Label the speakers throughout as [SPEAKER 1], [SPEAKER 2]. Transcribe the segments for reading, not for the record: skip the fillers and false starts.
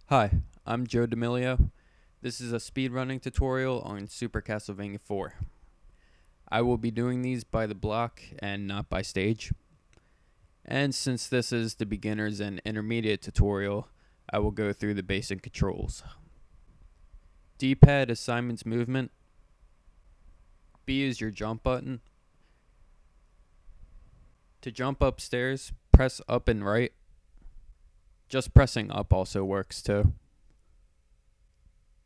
[SPEAKER 1] Hi, I'm Joe D'Amelio. This is a speedrunning tutorial on Super Castlevania 4. I will be doing these by the block and not by stage. And since this is the beginners and intermediate tutorial, I will go through the basic controls. D-pad is Simon's movement. B is your jump button. To jump upstairs, press up and right. Just pressing up also works too.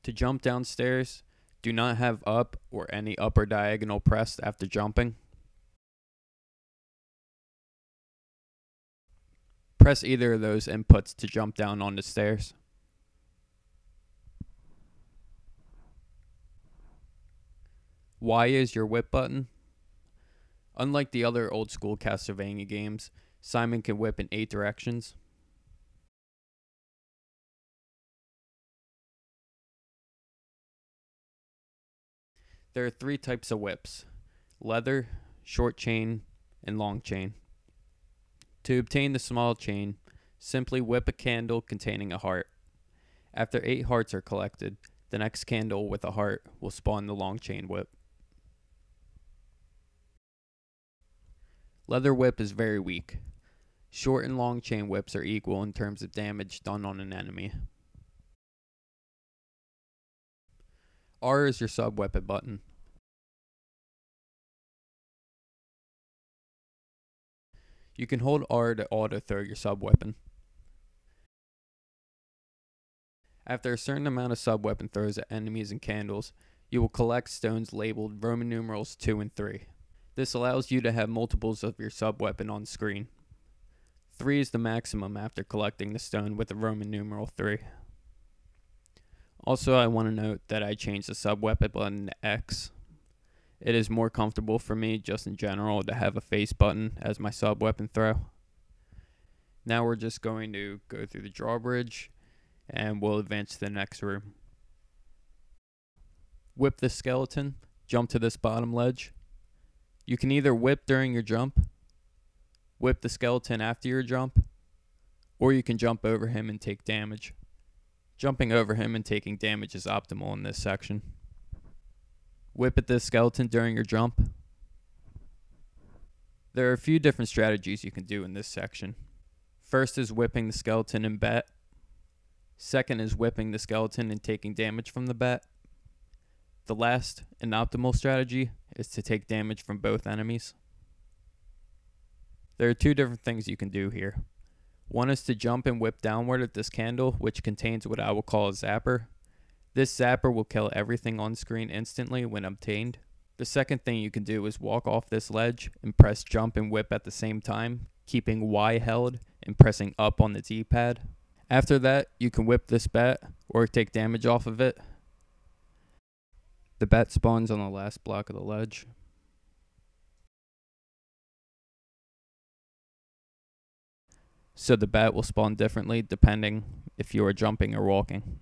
[SPEAKER 1] To jump downstairs, do not have up or any upper diagonal pressed after jumping. Press either of those inputs to jump down on the stairs. Y is your whip button. Unlike the other old school Castlevania games, Simon can whip in 8 directions. There are 3 types of whips: leather, short chain, and long chain. To obtain the small chain, simply whip a candle containing a heart. After 8 hearts are collected, the next candle with a heart will spawn the long chain whip. Leather whip is very weak. Short and long chain whips are equal in terms of damage done on an enemy. R is your sub-weapon button. You can hold R to auto-throw your sub-weapon. After a certain amount of sub-weapon throws at enemies and candles, you will collect stones labeled Roman numerals 2 and 3. This allows you to have multiples of your sub-weapon on screen. 3 is the maximum after collecting the stone with the Roman numeral 3. Also, I want to note that I changed the sub-weapon button to X. It is more comfortable for me, just in general, to have a face button as my sub-weapon throw. Now we're just going to go through the drawbridge, and we'll advance to the next room. Whip the skeleton, jump to this bottom ledge. You can either whip during your jump, whip the skeleton after your jump, or you can jump over him and take damage. Jumping over him and taking damage is optimal in this section. Whip at this skeleton during your jump. There are a few different strategies you can do in this section. First is whipping the skeleton and bat. Second is whipping the skeleton and taking damage from the bat. The last and optimal strategy is to take damage from both enemies. There are 2 different things you can do here. One is to jump and whip downward at this candle, which contains what I will call a zapper. This zapper will kill everything on screen instantly when obtained. The second thing you can do is walk off this ledge and press jump and whip at the same time, keeping Y held and pressing up on the D-pad. After that, you can whip this bat or take damage off of it. The bat spawns on the last block of the ledge. So the bat will spawn differently depending if you are jumping or walking.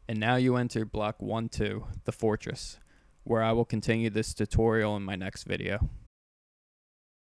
[SPEAKER 1] And now you enter block 1-2, the fortress, where I will continue this tutorial in my next video.